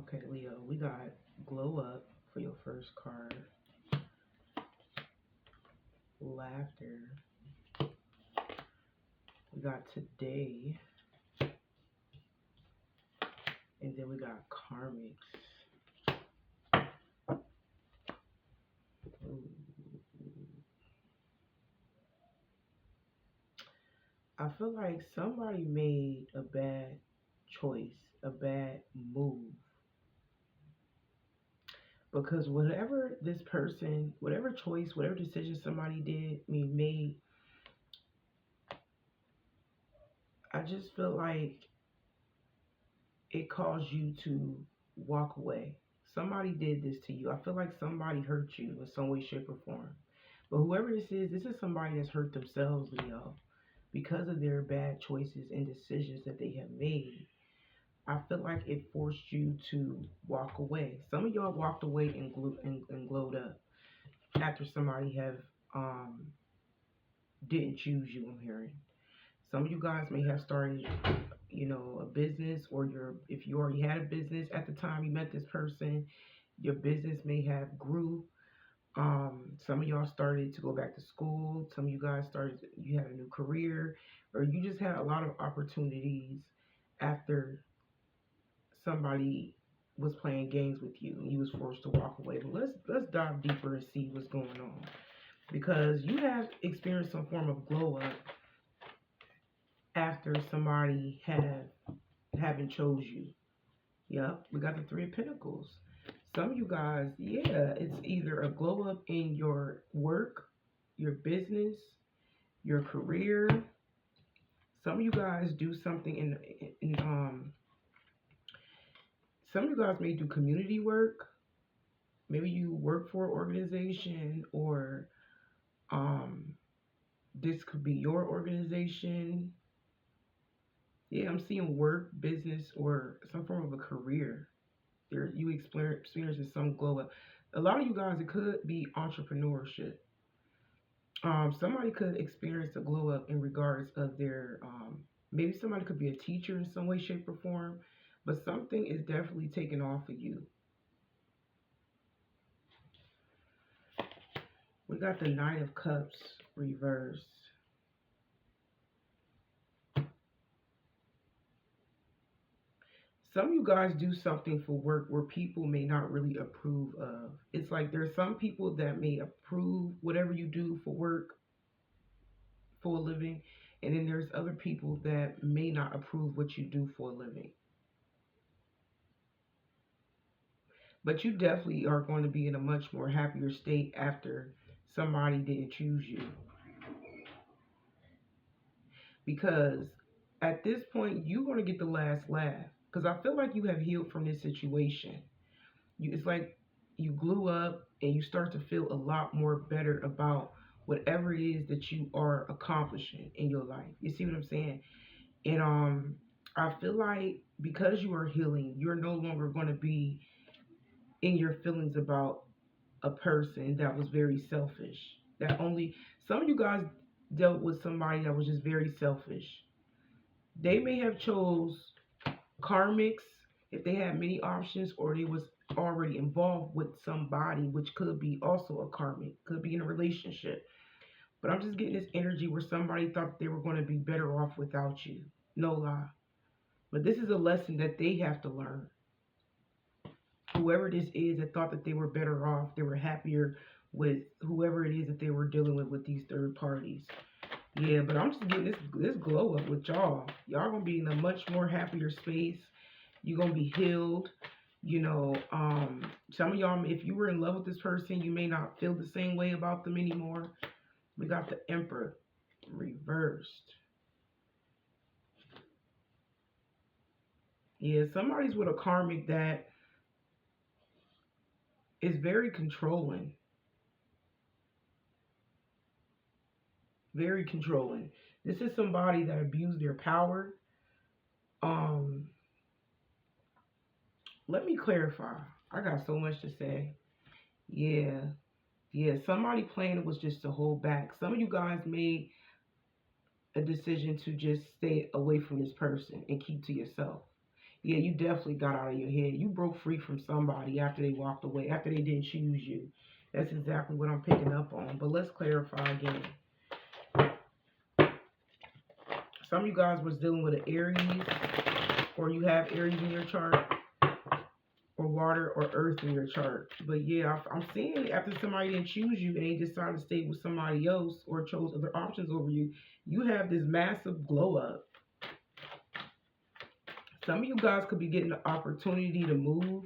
Okay, Leo, we got glow up for your first card, laughter. We got today, and then we got karmics. Ooh. I feel like somebody made a bad choice, a bad move. Because whatever this person, whatever choice, whatever decision somebody made, I just feel like it caused you to walk away. Somebody did this to you. I feel like somebody hurt you in some way, shape, or form. But whoever this is somebody that's hurt themselves, Leo, because of their bad choices and decisions that they have made. I feel like it forced you to walk away. Some of y'all walked away and glowed up after somebody have didn't choose you. I'm hearing some of you guys may have started, a business, or if you already had a business at the time you met this person, your business may have grew. Some of y'all started to go back to school. Some of you guys you had a new career, or you just had a lot of opportunities after somebody was playing games with you and you was forced to walk away. But let's dive deeper and see what's going on, because you have experienced some form of glow up after somebody haven't chose you. Yep, we got the Three of Pentacles. Some of you guys, yeah, it's either a glow up in your work, your business, your career. Some of you guys do something some of you guys may do community work. Maybe you work for an organization, or this could be your organization. Yeah, I'm seeing work, business, or some form of a career. You experiencing some glow up. A lot of you guys, it could be entrepreneurship. Somebody could experience a glow up in regards of their maybe somebody could be a teacher in some way, shape, or form, but something is definitely taken off of you. We got the Knight of Cups reversed. Some of you guys do something for work where people may not really approve of. It's like there's some people that may approve whatever you do for work, for a living, and then there's other people that may not approve what you do for a living. But you definitely are going to be in a much more happier state after somebody didn't choose you. Because at this point, you're going to get the last laugh. Because I feel like you have healed from this situation. It's like you glue up and you start to feel a lot more better about whatever it is that you are accomplishing in your life. You see what I'm saying? And I feel like because you are healing, you're no longer going to be in your feelings about a person that was very selfish. Some of you guys dealt with somebody that was just very selfish. They may have chose karmics if they had many options, or they was already involved with somebody, which could be also a karmic, could be in a relationship. But I'm just getting this energy where somebody thought they were going to be better off without you. No lie. But this is a lesson that they have to learn. Whoever this is that thought that they were better off, they were happier with whoever it is that they were dealing with these third parties. Yeah, but I'm just getting this glow up with y'all. Y'all gonna be in a much more happier space. You're gonna be healed. Some of y'all, if you were in love with this person, you may not feel the same way about them anymore. We got the Emperor reversed. Yeah, somebody's with a karmic that is very controlling. Very controlling. This is somebody that abused their power. Let me clarify. I got so much to say. Yeah. Somebody plan was just to hold back. Some of you guys made a decision to just stay away from this person and keep to yourself. Yeah, you definitely got out of your head. You broke free from somebody after they walked away, after they didn't choose you. That's exactly what I'm picking up on. But let's clarify again. Some of you guys was dealing with an Aries, or you have Aries in your chart, or water or earth in your chart. But yeah, I'm seeing after somebody didn't choose you and they decided to stay with somebody else or chose other options over you, you have this massive glow up. Some of you guys could be getting the opportunity to move.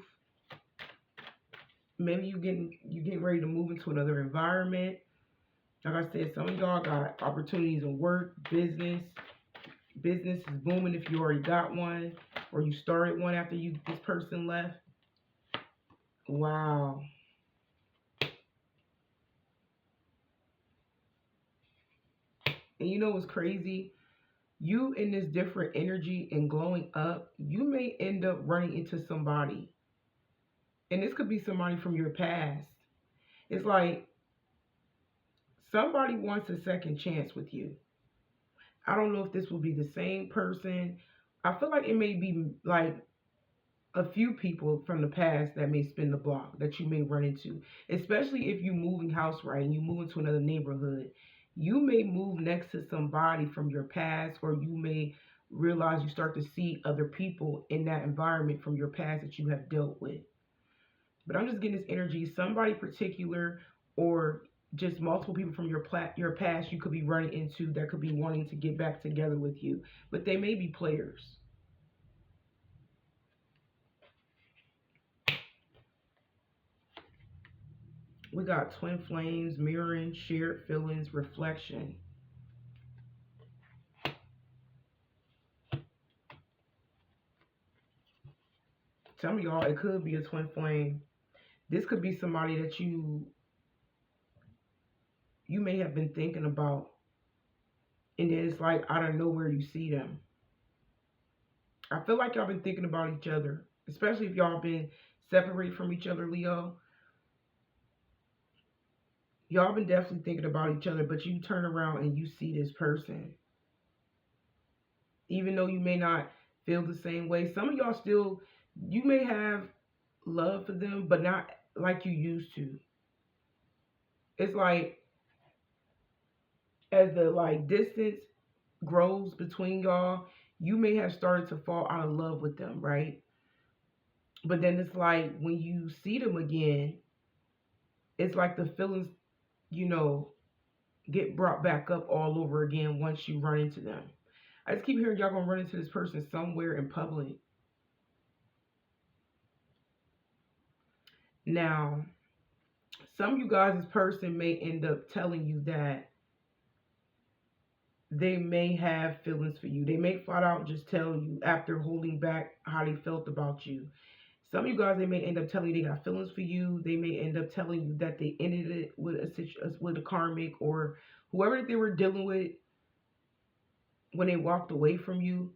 Maybe you getting ready to move into another environment. Like I said, some of y'all got opportunities in work, business. Business is booming if you already got one or you started one after this person left. Wow. And you know what's crazy? You in this different energy and glowing up, you may end up running into somebody. And this could be somebody from your past. It's like somebody wants a second chance with you. I don't know if this will be the same person. I feel like it may be like a few people from the past that may spin the block that you may run into, especially if you moving house right and you move into another neighborhood. You may move next to somebody from your past, or you may realize you start to see other people in that environment from your past that you have dealt with. But I'm just getting this energy, somebody particular, or just multiple people from your past you could be running into that could be wanting to get back together with you, but they may be players. We got twin flames, mirroring, shared feelings, reflection. Some of y'all, it could be a twin flame. This could be somebody that you may have been thinking about, and then it's like out of nowhere you see them. I feel like y'all been thinking about each other, especially if y'all been separated from each other, Leo. Y'all been definitely thinking about each other, but you turn around and you see this person. Even though you may not feel the same way, some of y'all still, you may have love for them, but not like you used to. It's like as the distance grows between y'all, you may have started to fall out of love with them, right? But then it's like when you see them again, it's like the feelings, you know, get brought back up all over again once you run into them. I just keep hearing y'all gonna run into this person somewhere in public. Now, some of you guys, this person may end up telling you that they may have feelings for you. They may flat out just tell you after holding back how they felt about you. Some of you guys, they may end up telling you they got feelings for you. They may end up telling you that they ended it with a karmic or whoever that they were dealing with when they walked away from you.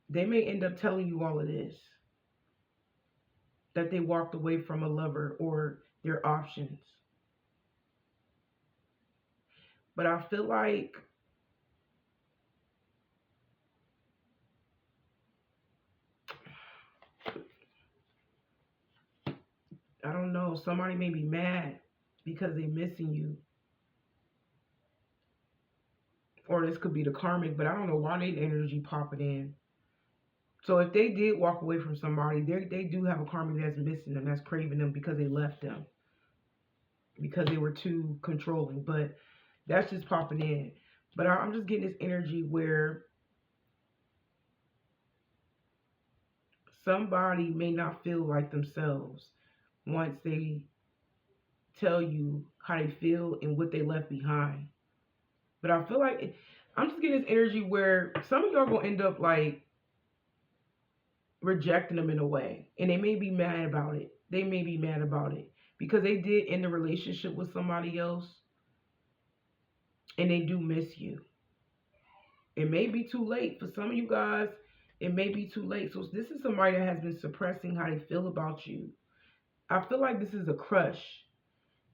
They may end up telling you all of this, that they walked away from a lover or their options. But I feel like I don't know, somebody may be mad because they're missing you. Or this could be the karmic, but I don't know why they energy popping in. So if they did walk away from somebody, they do have a karmic that's missing them, that's craving them because they left them. Because they were too controlling. But that's just popping in. But I'm just getting this energy where somebody may not feel like themselves once they tell you how they feel and what they left behind. But I feel like I'm just getting this energy where some of y'all gonna end up like rejecting them in a way, and they may be mad about it. They may be mad about it because they did end a relationship with somebody else, and they do miss you. It may be too late for some of you guys. It may be too late. So this is somebody that has been suppressing how they feel about you. I feel like this is a crush,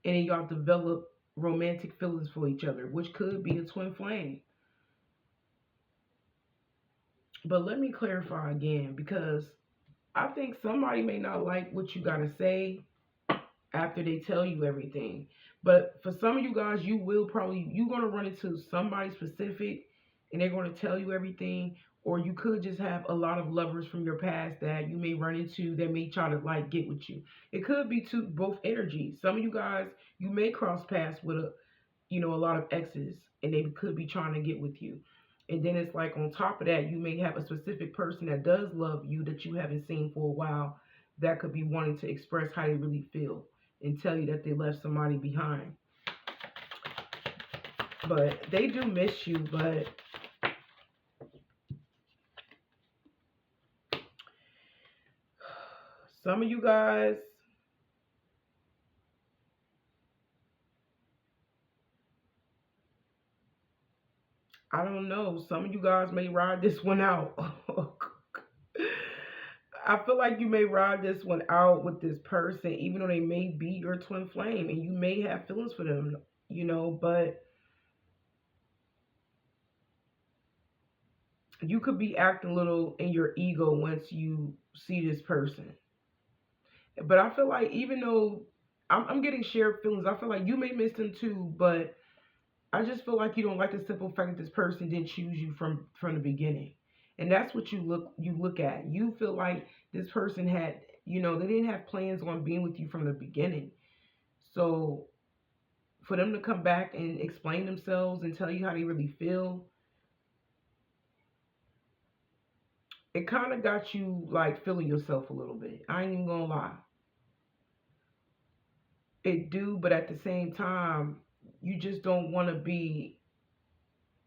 and then y'all develop romantic feelings for each other, which could be a twin flame. But let me clarify again, because I think somebody may not like what you got to say after they tell you everything. But for some of you guys, you're going to run into somebody specific and they're going to tell you everything. Or you could just have a lot of lovers from your past that you may run into that may try to like get with you. It could be both energies. Some of you guys, you may cross paths with a lot of exes and they could be trying to get with you. And then it's like on top of that, you may have a specific person that does love you that you haven't seen for a while that could be wanting to express how they really feel and tell you that they left somebody behind. But they do miss you, but some of you guys, I don't know, some of you guys may ride this one out. I feel like you may ride this one out with this person, even though they may be your twin flame and you may have feelings for them, but you could be acting a little in your ego once you see this person. But I feel like even though I'm getting shared feelings, I feel like you may miss them too, but I just feel like you don't like the simple fact that this person didn't choose you from the beginning. And that's what you look at. You feel like this person had, they didn't have plans on being with you from the beginning. So for them to come back and explain themselves and tell you how they really feel, it kind of got you like feeling yourself a little bit. I ain't even gonna lie. It do, but at the same time, you just don't want to be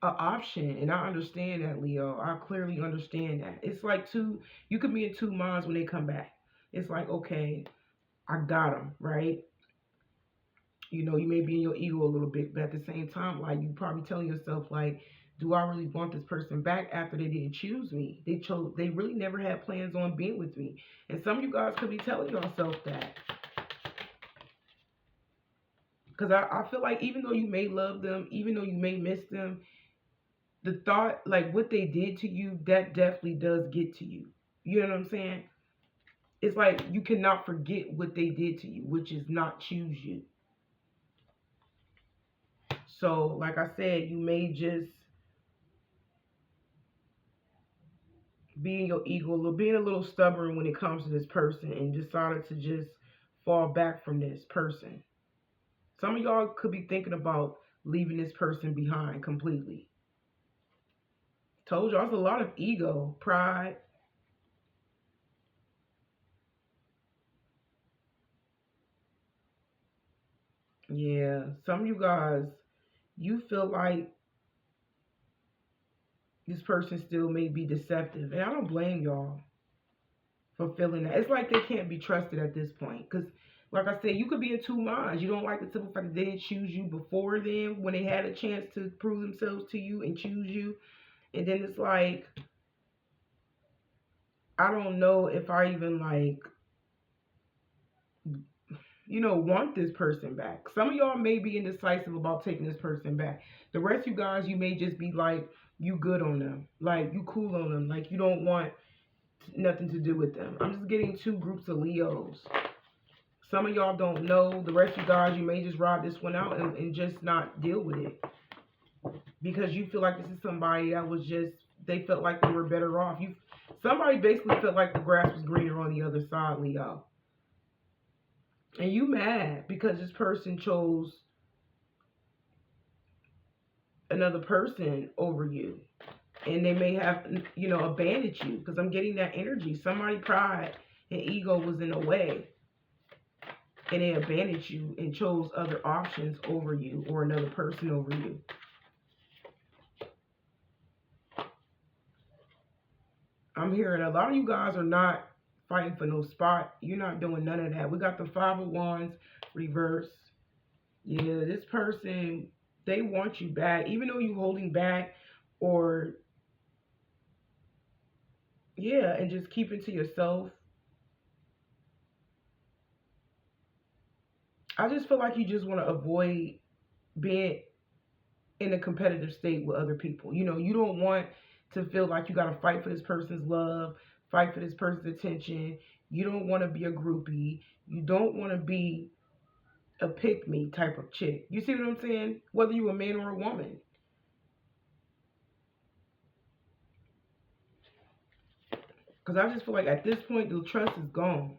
an option. And I understand that, Leo. I clearly understand that. It's like you could be in two minds when they come back. It's like, okay, I got them, right? You may be in your ego a little bit, but at the same time, like you probably telling yourself, like, do I really want this person back after they didn't choose me? They really never had plans on being with me. And some of you guys could be telling yourself that. Because I feel like even though you may love them, even though you may miss them, the thought, like what they did to you, that definitely does get to you. You know what I'm saying? It's like you cannot forget what they did to you, which is not choose you. So, like I said, you may just be in your ego, being a little stubborn when it comes to this person and decided to just fall back from this person. Some of y'all could be thinking about leaving this person behind completely. Told y'all, it's a lot of ego, pride. Yeah, some of you guys, you feel like this person still may be deceptive. And I don't blame y'all for feeling that. It's like they can't be trusted at this point. Because, like I said, you could be in two minds. You don't like the simple fact that they didn't choose you before then when they had a chance to prove themselves to you and choose you. And then it's like, I don't know if I even like, want this person back. Some of y'all may be indecisive about taking this person back. The rest of you guys, you may just be like, you good on them. Like, you cool on them. Like, you don't want nothing to do with them. I'm just getting two groups of Leos. Some of y'all don't know. The rest of you guys, you may just ride this one out and just not deal with it. Because you feel like this is somebody that was just, they felt like they were better off. Somebody basically felt like the grass was greener on the other side, Leo. And you mad because this person chose another person over you. And they may have, abandoned you. Because I'm getting that energy. Somebody pride and ego was in the way. And they abandoned you and chose other options over you or another person over you. I'm hearing a lot of you guys are not fighting for no spot. You're not doing none of that. We got the Five of Wands reverse. Yeah, this person, they want you back. Even though you're holding back or, yeah, and just keep it to yourself. I just feel like you just want to avoid being in a competitive state with other people. You don't want to feel like you got to fight for this person's love, fight for this person's attention. You don't want to be a groupie. You don't want to be a pick me type of chick. You see what I'm saying? Whether you're a man or a woman. Because I just feel like at this point, the trust is gone.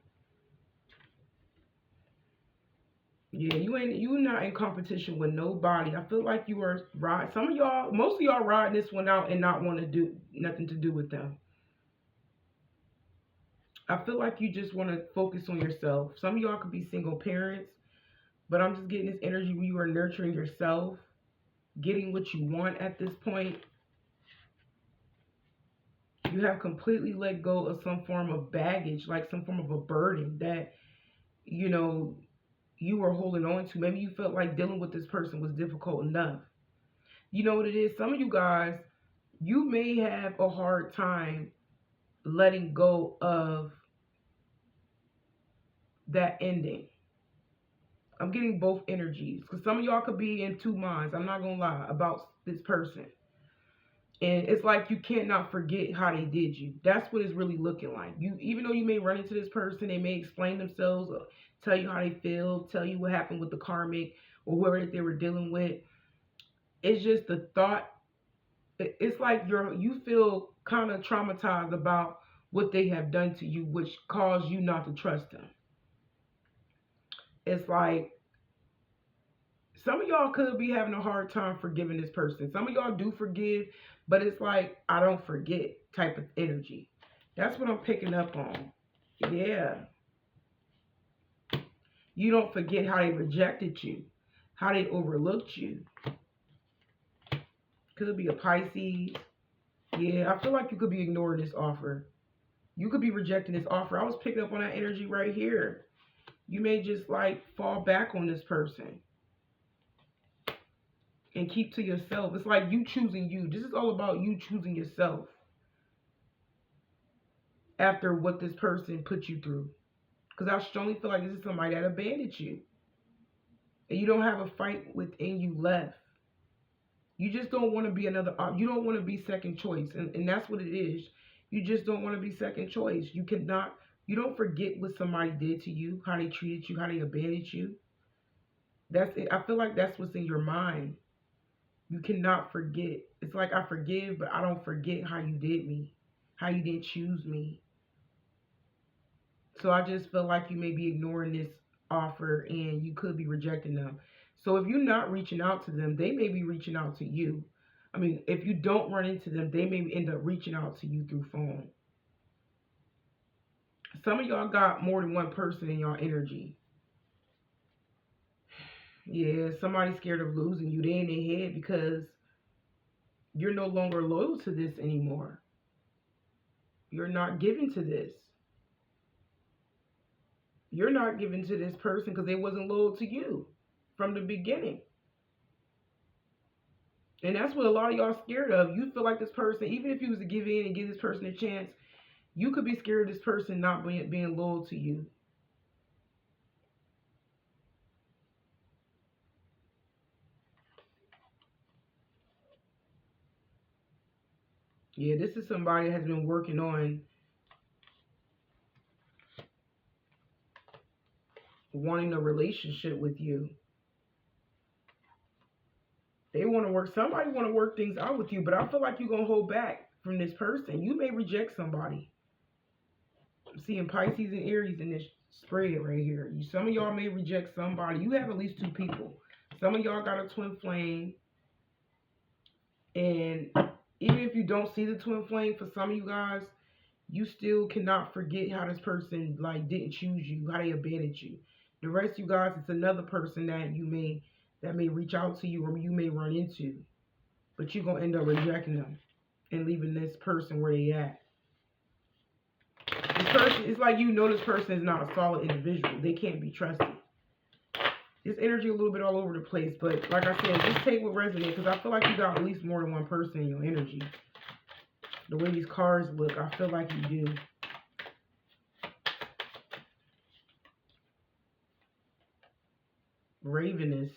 Yeah, you not in competition with nobody. I feel like you are ride. Some of y'all, most of y'all riding this one out and not want to do nothing to do with them. I feel like you just want to focus on yourself. Some of y'all could be single parents, but I'm just getting this energy where you are nurturing yourself, getting what you want at this point. You have completely let go of some form of baggage, like some form of a burden that, you know, you were holding on to. Maybe you felt like dealing with this person was difficult enough. You know what it is? Some of you guys, you may have a hard time letting go of that ending. I'm getting both energies because some of y'all could be in two minds. I'm not going to lie about this person. And it's like you cannot forget how they did you. That's what it's really looking like. You, even though you may run into this person, they may explain themselves, or tell you how they feel, tell you what happened with the karmic or whoever that they were dealing with. It's just the thought. It's like you feel kind of traumatized about what they have done to you, which caused you not to trust them. It's like some of y'all could be having a hard time forgiving this person. Some of y'all do forgive, but it's like, I don't forget type of energy. That's what I'm picking up on. Yeah. You don't forget how they rejected you, how they overlooked you. Could be a Pisces. Yeah, I feel like you could be ignoring this offer. You could be rejecting this offer. I was picking up on that energy right here. You may just like fall back on this person and keep to yourself. It's like you choosing you. This is all about you choosing yourself after what this person put you through. Because I strongly feel like this is somebody that abandoned you. And you don't have a fight within you left. You just don't want to be you don't want to be second choice. And that's what it is. You just don't want to be second choice. You don't forget what somebody did to you, how they treated you, how they abandoned you. That's it. I feel like that's what's in your mind. You cannot forget. It's like I forgive, but I don't forget how you did me, how you didn't choose me. So I just feel like you may be ignoring this offer and you could be rejecting them. So if you're not reaching out to them, they may be reaching out to you. I mean, if you don't run into them, they may end up reaching out to you through phone. Some of y'all got more than one person in your energy. Yeah, somebody's scared of losing you. They in their head because you're no longer loyal to this anymore. You're not giving to this. You're not giving to this person because they wasn't loyal to you from the beginning. And that's what a lot of y'all scared of. You feel like this person, even if you was to give in and give this person a chance, you could be scared of this person not being loyal to you. Yeah, this is somebody that has been working on wanting a relationship with you. They want to work, somebody want to work things out with you, but I feel like you're going to hold back from this person. You may reject somebody. I'm seeing Pisces and Aries in this spread right here. Some of y'all may reject somebody. You have at least two people. Some of y'all got a twin flame. And even if you don't see the twin flame, for some of you guys, you still cannot forget how this person like didn't choose you, how they abandoned you. The rest of you guys, it's another person that may reach out to you or you may run into. But you're going to end up rejecting them and leaving this person where they at. This person, it's like you know this person is not a solid individual. They can't be trusted. This energy a little bit all over the place, but like I said, just take what resonates because I feel like you got at least more than one person in your energy. The way these cards look, I feel like you do. Ravenous,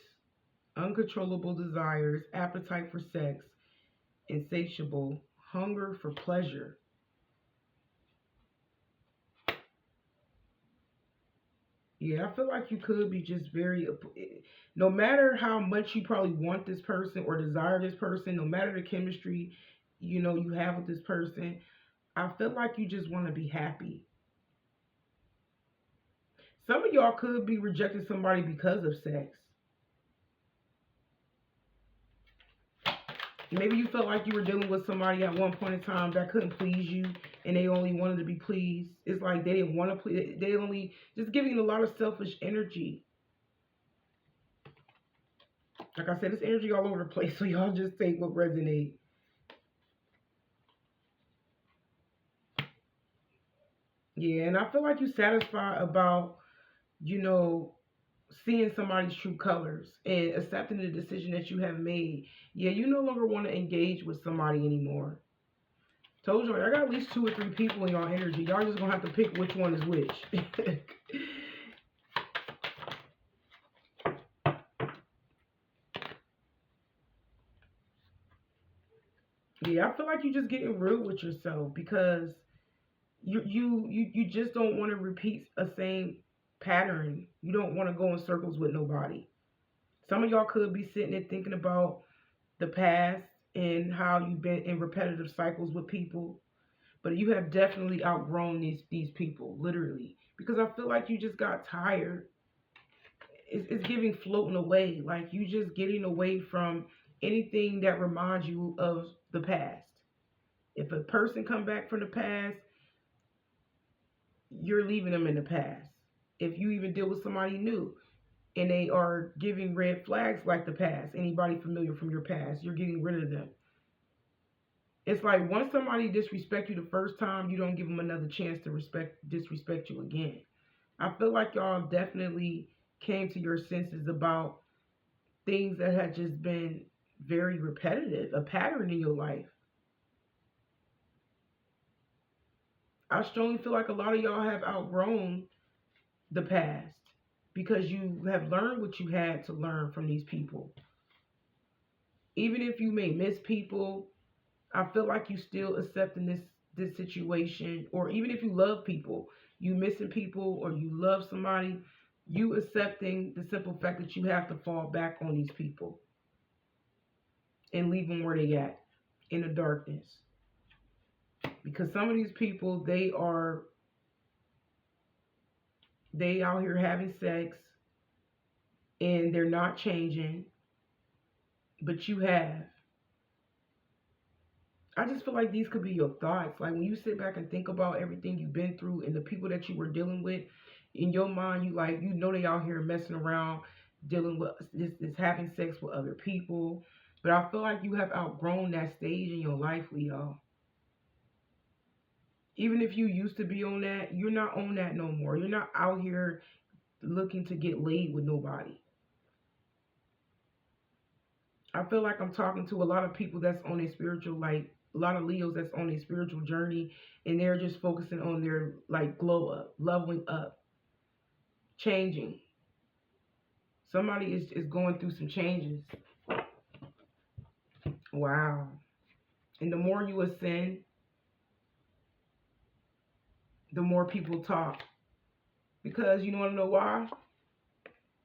uncontrollable desires, appetite for sex, insatiable, hunger for pleasure. Yeah, I feel like you could be just very, no matter how much you probably want this person or desire this person, no matter the chemistry, you have with this person, I feel like you just want to be happy. Some of y'all could be rejecting somebody because of sex. Maybe you felt like you were dealing with somebody at one point in time that couldn't please you and they only wanted to be pleased. It's like they didn't want to please, they only just giving a lot of selfish energy. Like I said, it's energy all over the place, so y'all just take what resonates. Yeah, and I feel like you're satisfied about, you know, seeing somebody's true colors and accepting the decision that you have made. Yeah, you no longer want to engage with somebody anymore. Told you, I got at least 2 or 3 people in y'all energy. Y'all just gonna have to pick which one is which. Yeah, I feel like you're just getting real with yourself because you just don't want to repeat a same pattern. You don't want to go in circles with nobody. Some of y'all could be sitting there thinking about the past and how you've been in repetitive cycles with people, but you have definitely outgrown these people, literally. Because I feel like you just got tired. It's giving floating away, like you just getting away from anything that reminds you of the past. If a person come back from the past, you're leaving them in the past. If you even deal with somebody new and they are giving red flags like the past, anybody familiar from your past, you're getting rid of them. It's like once somebody disrespect you the first time, you don't give them another chance to disrespect you again. I feel like y'all definitely came to your senses about things that had just been very repetitive, a pattern in your life. I strongly feel like a lot of y'all have outgrown the past because you have learned what you had to learn from these people. Even if you may miss people, I feel like you still accepting this situation, or even if you love people, you missing people or you love somebody, you accepting the simple fact that you have to fall back on these people and leave them where they at in the darkness. Because some of these people, they out here having sex and they're not changing, but you have. I just feel like these could be your thoughts. Like when you sit back and think about everything you've been through and the people that you were dealing with, in your mind, you know they out here messing around, dealing with this having sex with other people. But I feel like you have outgrown that stage in your life, Leo. Even if you used to be on that, you're not on that no more. You're not out here looking to get laid with nobody. I feel like I'm talking to a lot of people that's on a spiritual, like a lot of Leos that's on a spiritual journey, and they're just focusing on their like glow up, leveling up, changing. Somebody is going through some changes. Wow. And the more you ascend, the more people talk. Because you want to know why?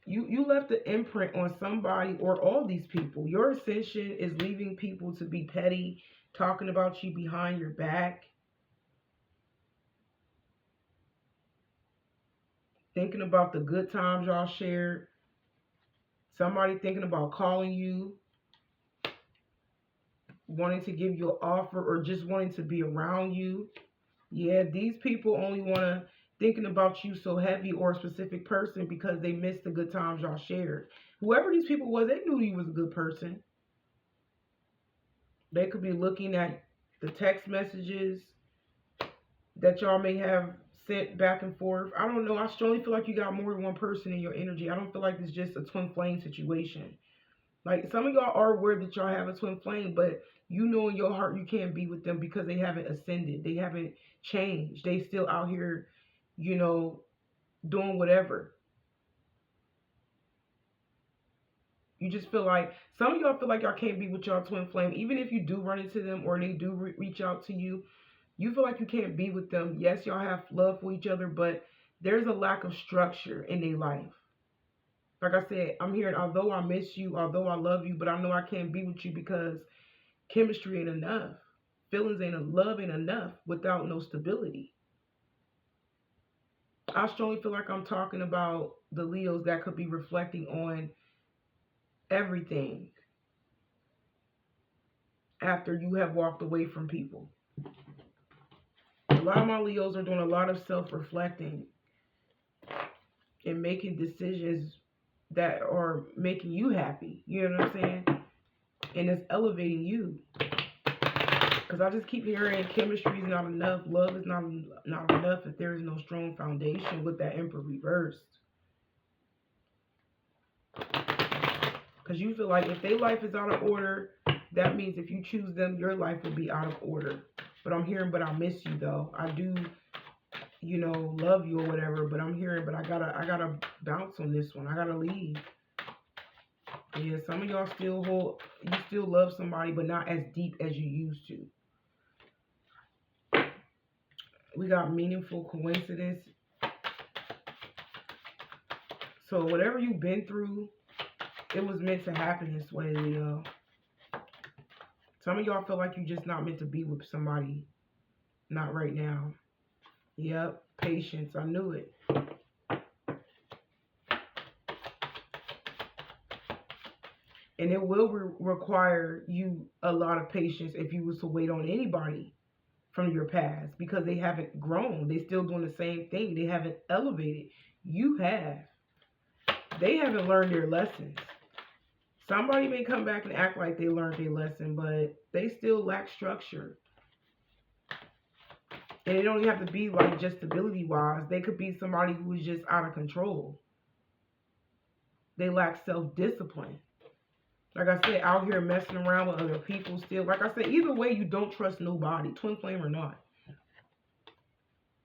You left an imprint on somebody or all these people. Your ascension is leaving people to be petty, talking about you behind your back, thinking about the good times y'all shared. Somebody thinking about calling you, wanting to give you an offer, or just wanting to be around you. Yeah, these people only want to thinking about you so heavy or a specific person because they missed the good times y'all shared. Whoever these people was, they knew you was a good person. They could be looking at the text messages that y'all may have sent back and forth. I don't know. I strongly feel like you got more than one person in your energy. I don't feel like it's just a twin flame situation. Like some of y'all are aware that y'all have a twin flame, but you know in your heart you can't be with them because they haven't ascended. They haven't changed. They still out here, doing whatever. You just feel like some of y'all feel like y'all can't be with y'all twin flame, even if you do run into them or they do reach out to you. You feel like you can't be with them. Yes, y'all have love for each other, but there's a lack of structure in their life. Like I said, I'm hearing, although I miss you, although I love you, but I know I can't be with you because chemistry ain't enough. Feelings ain't, love ain't enough without no stability. I strongly feel like I'm talking about the Leos that could be reflecting on everything after you have walked away from people. A lot of my Leos are doing a lot of self-reflecting and making decisions that are making you happy. You know what I'm saying? And it's elevating you. Because I just keep hearing chemistry is not enough. Love is not enough if there is no strong foundation with that Emperor reversed. Because you feel like if their life is out of order, that means if you choose them, your life will be out of order. But I'm hearing, but I miss you though. I do, you know, love you or whatever. But I'm hearing, but I gotta bounce on this one. I gotta leave. Yeah, some of y'all you still love somebody, but not as deep as you used to. We got meaningful coincidence. So whatever you've been through, it was meant to happen this way, Leo. Some of y'all feel like you're just not meant to be with somebody. Not right now. Yep, patience. I knew it. And it will require you a lot of patience if you was to wait on anybody from your past, because they haven't grown. They still doing the same thing. They haven't elevated. You have. They haven't learned their lessons. Somebody may come back and act like they learned their lesson, but they still lack structure. And it don't even have to be like just stability wise. They could be somebody who is just out of control. They lack self-discipline. Like I said, out here messing around with other people still. Like I said, either way, you don't trust nobody, twin flame or not.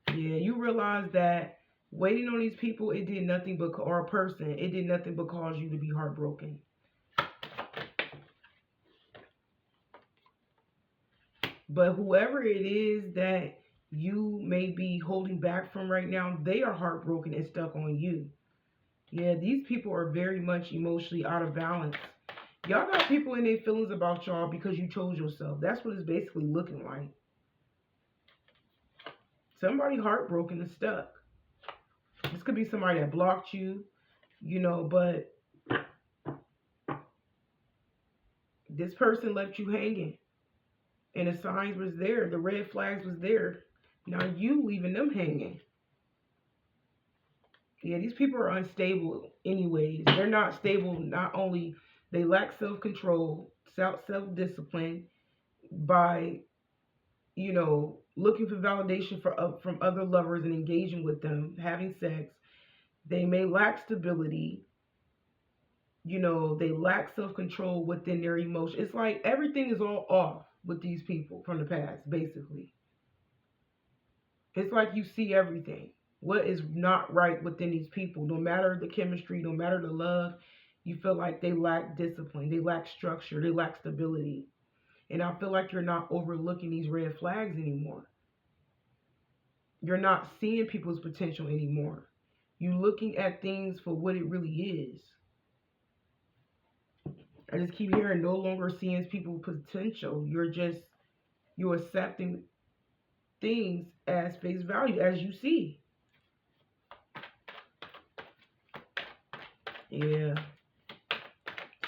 Yeah, you realize that waiting on these people, it did nothing but, or a person, it did nothing but cause you to be heartbroken. But whoever it is that you may be holding back from right now, they are heartbroken and stuck on you. Yeah, these people are very much emotionally out of balance. Y'all got people in their feelings about y'all because you chose yourself. That's what it's basically looking like. Somebody heartbroken and stuck. This could be somebody that blocked you, you know, but this person left you hanging. And the signs was there. The red flags was there. Now you leaving them hanging. Yeah, these people are unstable anyways. They're not stable. Not only they lack self-control, self-discipline by, you know, looking for validation from other lovers and engaging with them, having sex. They may lack stability. You know, they lack self-control within their emotions. It's like everything is all off with these people from the past, basically. It's like you see everything. What is not right within these people? No matter the chemistry, no matter the love, you feel like they lack discipline, they lack structure, they lack stability. And I feel like you're not overlooking these red flags anymore. You're not seeing people's potential anymore. You're looking at things for what it really is. I just keep hearing no longer seeing people's potential. You're accepting things as face value, as you see. Yeah.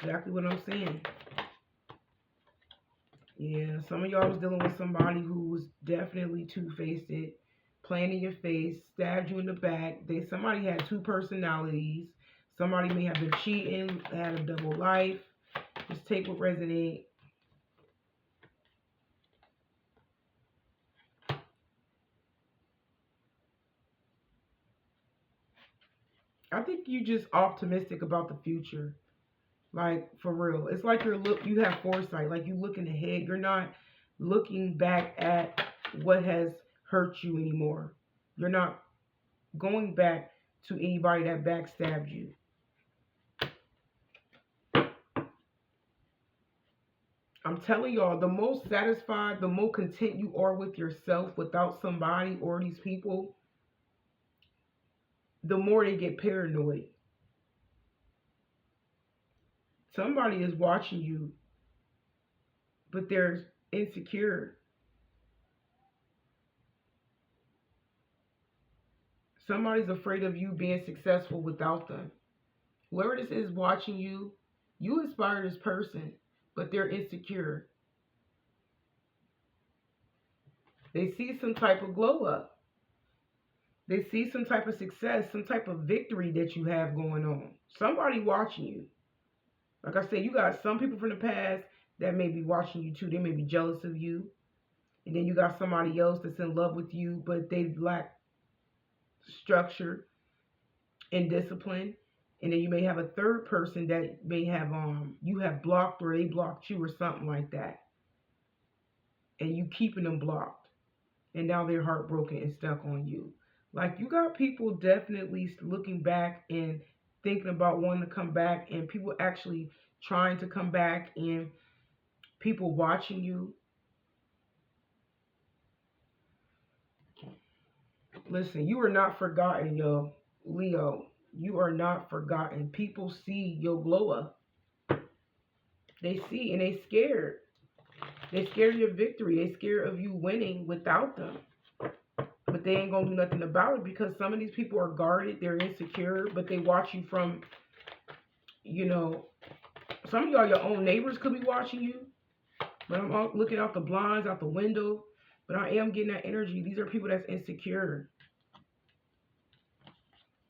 Exactly what I'm saying. Yeah, some of y'all was dealing with somebody who was definitely two-faced, playing in your face, stabbed you in the back. Somebody had two personalities. Somebody may have been cheating, had a double life. Just take what resonates. I think you just optimistic about the future. Like, for real. It's like you have foresight. Like, you looking ahead. You're not looking back at what has hurt you anymore. You're not going back to anybody that backstabbed you. I'm telling y'all, the most satisfied, the more content you are with yourself without somebody or these people, the more they get paranoid. Somebody is watching you, but they're insecure. Somebody's afraid of you being successful without them. Whoever this is watching you, you inspire this person, but they're insecure. They see some type of glow up. They see some type of success, some type of victory that you have going on. Somebody watching you. Like I said, you got some people from the past that may be watching you too. They may be jealous of you. And then you got somebody else that's in love with you, but they lack structure and discipline. And then you may have a third person that may have you have blocked, or they blocked you, or something like that. And you keeping them blocked. And now they're heartbroken and stuck on you. Like, you got people definitely looking back and thinking about wanting to come back, and people actually trying to come back, and people watching you. Listen, you are not forgotten, yo. Leo, you are not forgotten. People see your glow up. They see, and they scared. They scared of your victory. They scared of you winning without them. But they ain't gonna do nothing about it, because some of these people are guarded, they're insecure, but they watch you from, you know, some of y'all, your own neighbors could be watching you. But I'm looking out the blinds, out the window, but I am getting that energy. These are people that's insecure.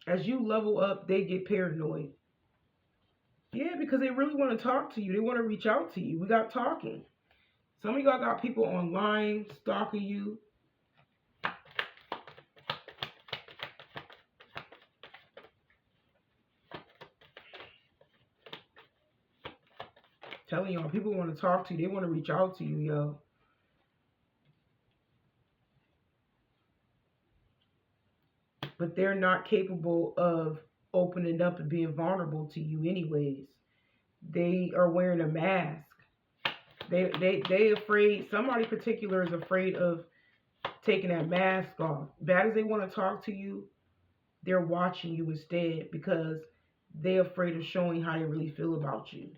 As you level up, they get paranoid. Yeah, because they really want to talk to you. They want to reach out to you. We got talking. Some of y'all got people online stalking you. Telling y'all, people want to talk to you. They want to reach out to you, yo. But they're not capable of opening up and being vulnerable to you anyways. They are wearing a mask. They afraid, somebody particular is afraid of taking that mask off. Bad as they want to talk to you, they're watching you instead, because they're afraid of showing how they really feel about you.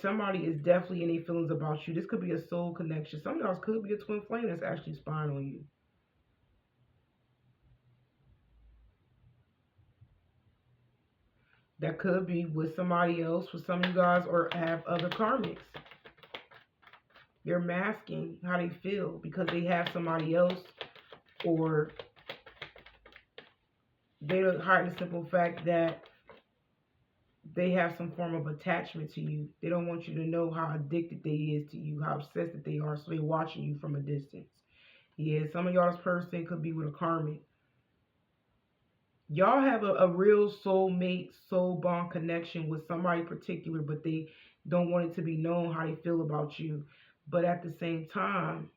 Somebody is definitely in their feelings about you. This could be a soul connection. Some of y'all could be a twin flame that's actually spying on you. That could be with somebody else, with some of you guys, or have other karmics. They're masking how they feel because they have somebody else, or they're hiding the simple fact that they have some form of attachment to you. They don't want you to know how addicted they is to you, how obsessed that they are, so they're watching you from a distance. Yeah, some of y'all's person could be with a karmic. Y'all have a real soulmate, soul bond connection with somebody particular, but they don't want it to be known how they feel about you. But at the same time,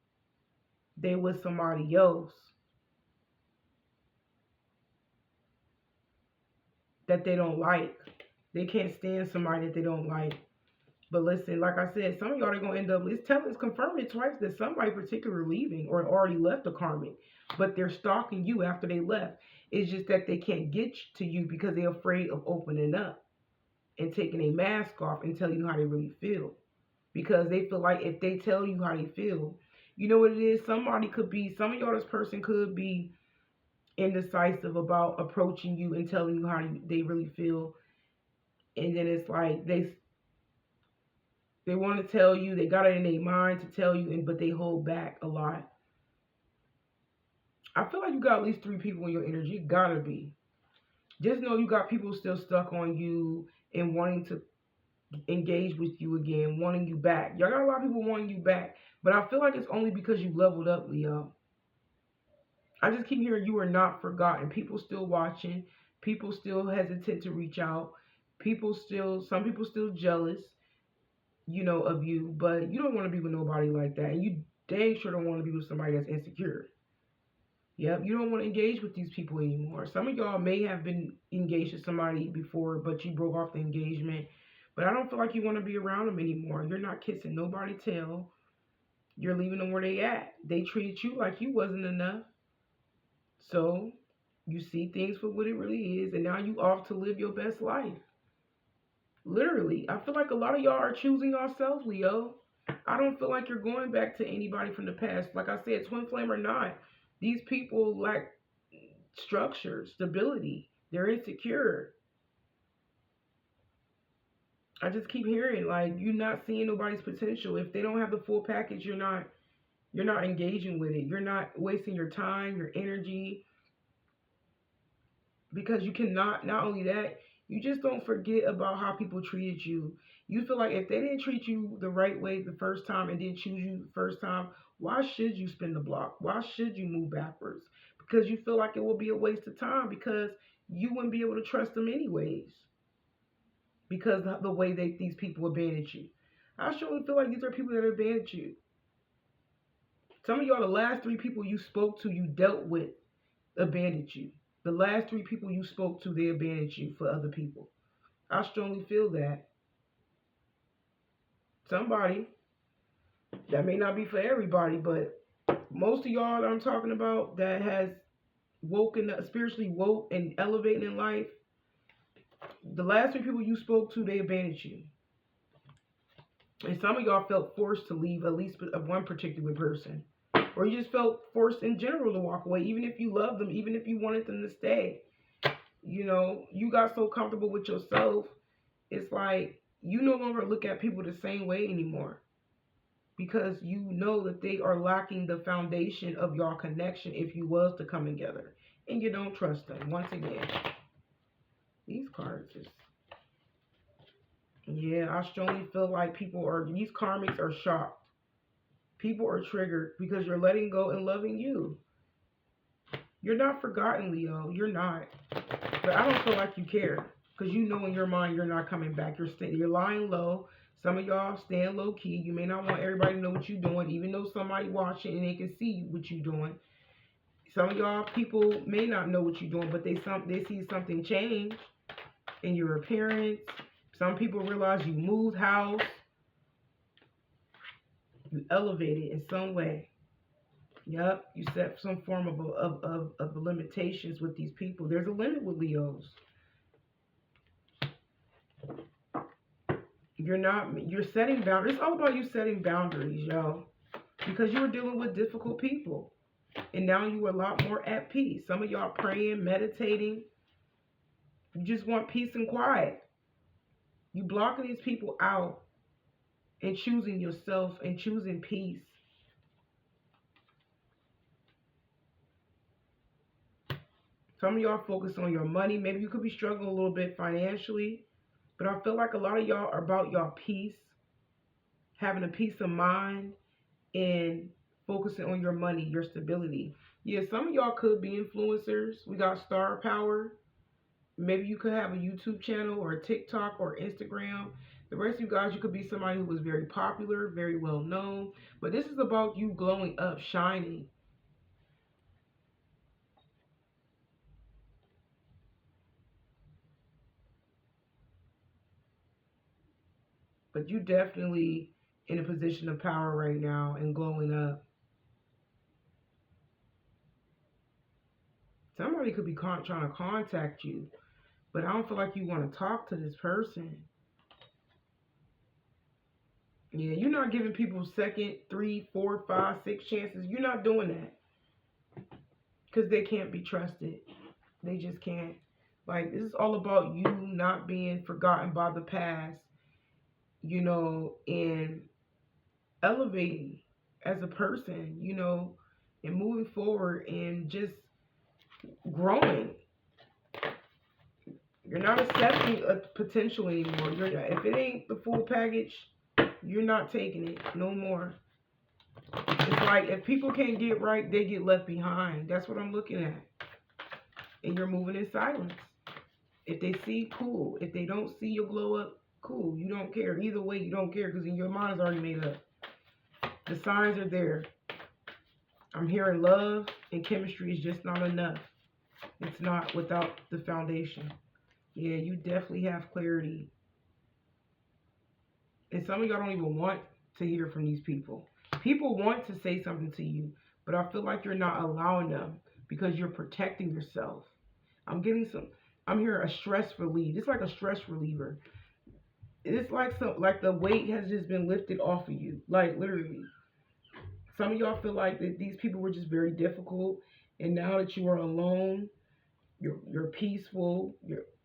they with somebody else that they don't like. They can't stand somebody that they don't like. But listen, like I said, some of y'all are going to end up, it's confirming it twice that somebody particular leaving or already left the karmic, but they're stalking you after they left. It's just that they can't get to you because they're afraid of opening up and taking a mask off and telling you how they really feel. Because they feel like if they tell you how they feel, you know what it is? Somebody could be, some of y'all, this person could be indecisive about approaching you and telling you how they really feel. And then it's like they want to tell you, they got it in their mind to tell you, but they hold back a lot. I feel like you got at least 3 people in your energy. You gotta be. Just know you got people still stuck on you and wanting to engage with you again, wanting you back. Y'all got a lot of people wanting you back, but I feel like it's only because you leveled up, Leo. I just keep hearing you are not forgotten. People still watching. People still hesitant to reach out. Some people still jealous, you know, of you, but you don't want to be with nobody like that. And you dang sure don't want to be with somebody that's insecure. Yep, you don't want to engage with these people anymore. Some of y'all may have been engaged to somebody before, but you broke off the engagement. But I don't feel like you want to be around them anymore. You're not kissing nobody's tail. You're leaving them where they at. They treated you like you wasn't enough. So you see things for what it really is, and now you off to live your best life. Literally, I feel like a lot of y'all are choosing yourself, Leo. I don't feel like you're going back to anybody from the past. Like I said, twin flame or not, these people lack structure, stability. They're insecure. I just keep hearing like you're not seeing nobody's potential. If they don't have the full package, you're not engaging with it. You're not wasting your time, your energy, because you cannot. Not only that, you just don't forget about how people treated you. You feel like if they didn't treat you the right way the first time and didn't choose you the first time, why should you spin the block? Why should you move backwards? Because you feel like it will be a waste of time, because you wouldn't be able to trust them anyways, because of the way these people abandoned you. I surely feel like these are people that abandoned you. Some of y'all, the last three people you spoke to, you dealt with, abandoned you. The last three people you spoke to, they abandoned you for other people. I strongly feel that. Somebody, that may not be for everybody, but most of y'all that I'm talking about that has woken up, spiritually woke and elevating in life, the last three people you spoke to, they abandoned you. And some of y'all felt forced to leave at least one particular person. Or you just felt forced in general to walk away, even if you loved them, even if you wanted them to stay. You know, you got so comfortable with yourself, it's like you no longer look at people the same way anymore, because you know that they are lacking the foundation of your connection if you was to come together. And you don't trust them. Once again, these cards is... Yeah, I strongly feel like these karmics are shocked. People are triggered because you're letting go and loving you. You're not forgotten, Leo. You're not. But I don't feel like you care, because you know in your mind you're not coming back. You're lying low. Some of y'all staying low key. You may not want everybody to know what you're doing, even though somebody watching and they can see what you're doing. Some of y'all people may not know what you're doing, but they see something change in your appearance. Some people realize you moved house. You elevated in some way. Yep, you set some form of limitations with these people. There's a limit with Leos. You're setting boundaries. It's all about you setting boundaries, yo. Because you were dealing with difficult people. And now you are a lot more at peace. Some of y'all praying, meditating. You just want peace and quiet. You blocking these people out and choosing yourself and choosing peace. Some of y'all focus on your money. Maybe you could be struggling a little bit financially. But I feel like a lot of y'all are about your peace. Having a peace of mind and focusing on your money, your stability. Yeah, some of y'all could be influencers. We got star power. Maybe you could have a YouTube channel or a TikTok or Instagram. The rest of you guys, you could be somebody who was very popular, very well known. But this is about you glowing up, shining. But you definitely in a position of power right now and glowing up. Somebody could be trying to contact you, but I don't feel like you want to talk to this person. Yeah, you're not giving people second, 3, 4, 5, 6 chances. You're not doing that. Because they can't be trusted. They just can't. Like, this is all about you not being forgotten by the past, you know, and elevating as a person, you know, and moving forward and just growing. You're not accepting a potential anymore. If it ain't the full package, you're not taking it no more. It's like if people can't get right, they get left behind. That's what I'm looking at. And you're moving in silence. If they see, cool. If they don't see your glow up, cool. You don't care. Either way, you don't care, because in your mind is already made up. The signs are there. I'm hearing love and chemistry is just not enough. It's not without the foundation. Yeah, you definitely have clarity. And some of y'all don't even want to hear from these people. People want to say something to you, but I feel like you're not allowing them, because you're protecting yourself. I'm hearing a stress relief. It's like a stress reliever. It's like like the weight has just been lifted off of you. Like literally. Some of y'all feel like that these people were just very difficult, and now that you are alone, you're peaceful.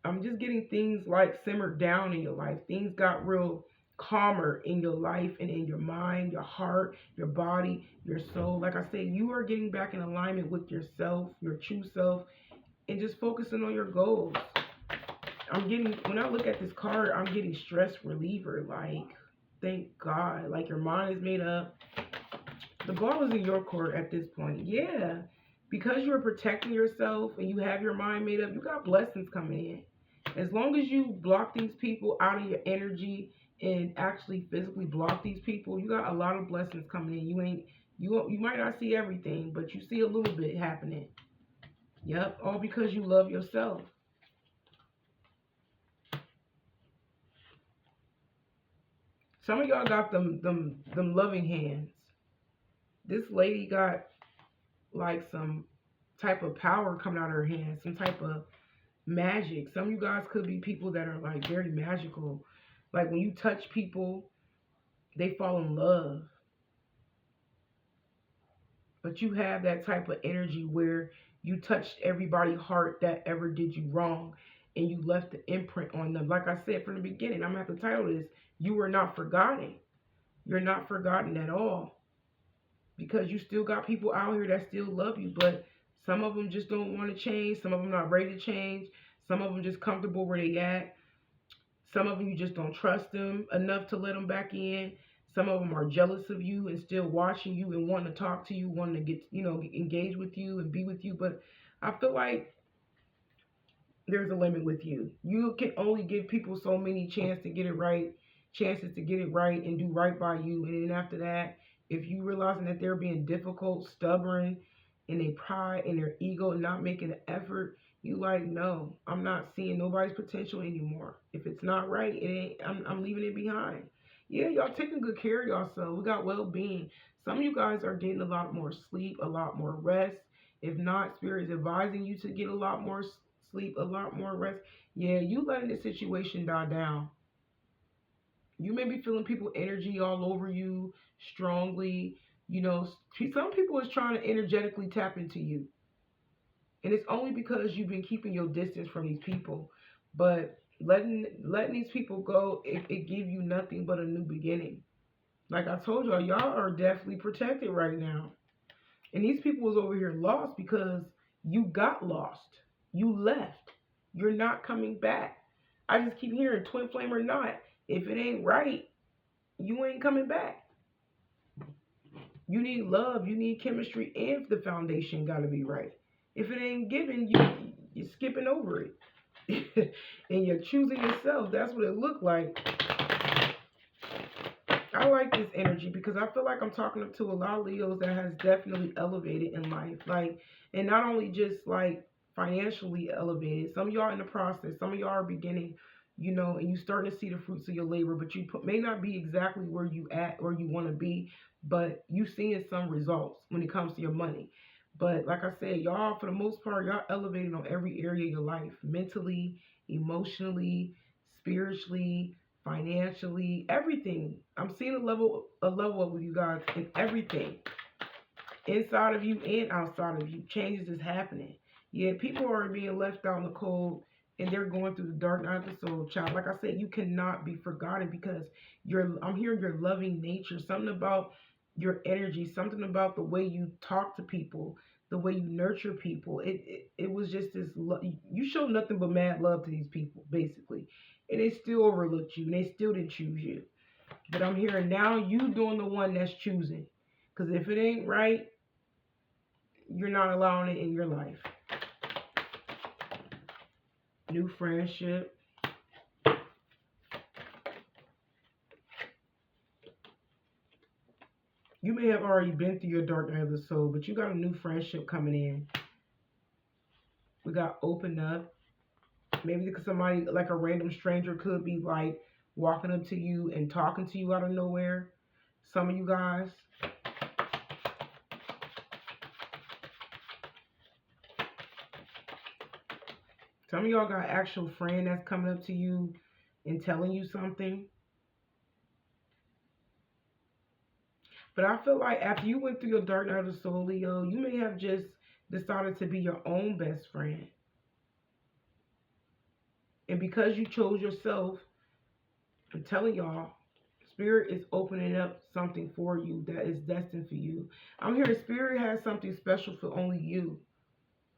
I'm just getting things like simmered down in your life. Things got real calmer in your life and in your mind, your heart, your body, your soul. Like I said, you are getting back in alignment with yourself, your true self, and just focusing on your goals. When I look at this card, I'm getting stress reliever. Like, thank God. Like, your mind is made up. The ball is in your court at this point. Yeah. Because you're protecting yourself and you have your mind made up, you got blessings coming in. As long as you block these people out of your energy and actually physically block these people, you got a lot of blessings coming in. You might not see everything, but you see a little bit happening. Yep, all because you love yourself. Some of y'all got them loving hands. This lady got like some type of power coming out of her hands, some type of magic. Some of you guys could be people that are like very magical. Like when you touch people, they fall in love. But you have that type of energy where you touched everybody's heart that ever did you wrong, and you left the imprint on them. Like I said from the beginning, I'm going to have to title this, You Were Not Forgotten. You're not forgotten at all. Because you still got people out here that still love you, but some of them just don't want to change. Some of them not ready to change. Some of them just comfortable where they at. Some of them you just don't trust them enough to let them back in. Some of them are jealous of you and still watching you and wanting to talk to you, wanting to get engage with you and be with you. But I feel like there's a limit with you. You can only give people so many chances to get it right and do right by you. And then after that, if you realizing that they're being difficult, stubborn, and their pride and their ego and not making an effort, you like, no, I'm not seeing nobody's potential anymore. If it's not right, I'm leaving it behind. Yeah, y'all taking good care of yourself. We got well-being. Some of you guys are getting a lot more sleep, a lot more rest. If not, Spirit is advising you to get a lot more sleep, a lot more rest. Yeah, you letting the situation die down. You may be feeling people energy all over you strongly. Some people is trying to energetically tap into you. And it's only because you've been keeping your distance from these people. But letting these people go, it give you nothing but a new beginning. Like I told y'all are definitely protected right now. And these people was over here lost because you got lost. You left. You're not coming back. I just keep hearing twin flame or not. If it ain't right, you ain't coming back. You need love. You need chemistry, and the foundation got to be right. If it ain't given, you're skipping over it. And you're choosing yourself. That's what it looked like. I like this energy because I feel like I'm talking to a lot of Leos that has definitely elevated in life. Like, and not only just like financially elevated. Some of y'all in the process. Some of y'all are beginning, and you starting to see the fruits of your labor, but you may not be exactly where you at or you want to be, but you seeing some results when it comes to your money. But like I said, y'all, for the most part, y'all elevating on every area of your life. Mentally, emotionally, spiritually, financially, everything. I'm seeing a level up with you guys in everything. Inside of you and outside of you. Changes is happening. Yeah, people are being left out in the cold and they're going through the dark night of the soul, child. Like I said, you cannot be forgotten because I'm hearing your loving nature, something about your energy, something about the way you talk to people, the way you nurture people. It was just this you showed nothing but mad love to these people, basically. And they still overlooked you and they still didn't choose you. But I'm hearing now you doing the one that's choosing. Because if it ain't right, you're not allowing it in your life. New friendship. You may have already been through your dark night of the soul, but you got a new friendship coming in. We got open up. Maybe because somebody, like a random stranger, could be like walking up to you and talking to you out of nowhere. Some of you guys. Some of y'all got an actual friend that's coming up to you and telling you something. But I feel like after you went through your dark night of the soul, Leo, you may have just decided to be your own best friend. And because you chose yourself, I'm telling y'all, Spirit is opening up something for you that is destined for you. I'm hearing Spirit has something special for only you.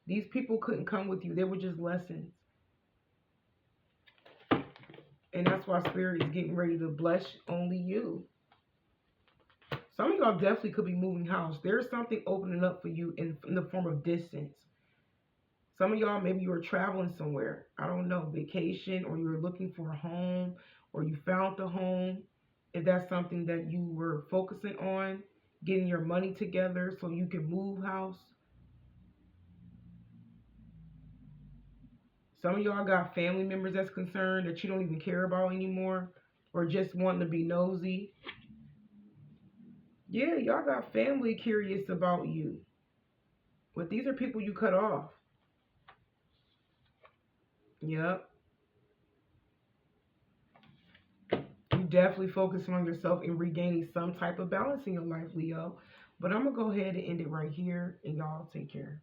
These people couldn't come with you. They were just lessons. And that's why Spirit is getting ready to bless only you. Some of y'all definitely could be moving house. There's something opening up for you in the form of distance. Some of y'all, maybe you were traveling somewhere. I don't know, vacation, or you were looking for a home, or you found the home. If that's something that you were focusing on, getting your money together so you can move house. Some of y'all got family members that's concerned that you don't even care about anymore, or just wanting to be nosy. Yeah, y'all got family curious about you. But these are people you cut off. Yep. You definitely focusing on yourself and regaining some type of balance in your life, Leo. But I'm going to go ahead and end it right here, and y'all take care.